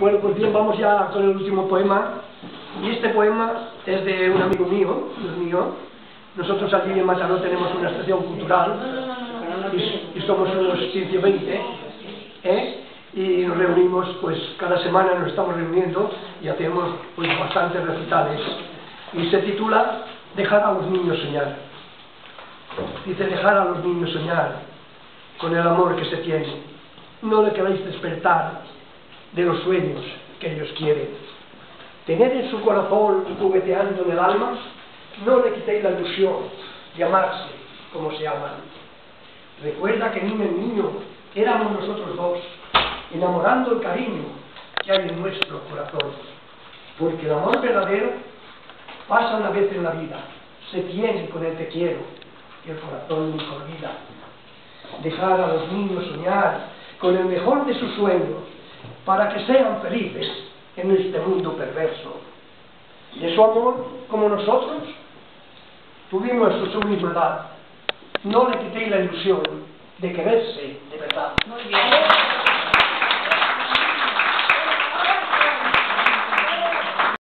Bueno, pues bien, vamos ya con el último poema. Y este poema es de un amigo mío, no es mío. Nosotros aquí en Mataró tenemos una estación cultural y somos unos 15 o 20, y nos reunimos, pues cada semana nos estamos reuniendo y hacemos pues bastantes recitales. Y se titula Dejar a los niños soñar. Dice: dejar a los niños soñar con el amor que se tiene. No le queréis despertar de los sueños que ellos quieren. Tener en su corazón jugueteando en el alma, no le quitéis la ilusión de amarse como se aman. Recuerda que niño y niño éramos nosotros dos, enamorando el cariño que hay en nuestro corazón. Porque el amor verdadero pasa una vez en la vida, se tiene con el te quiero, y el corazón nunca olvida. Dejar a los niños soñar con el mejor de sus sueños, para que sean felices en este mundo perverso. De su amor, como nosotros, tuvimos su misma edad. No le quitéis la ilusión de quererse de verdad. Muy bien.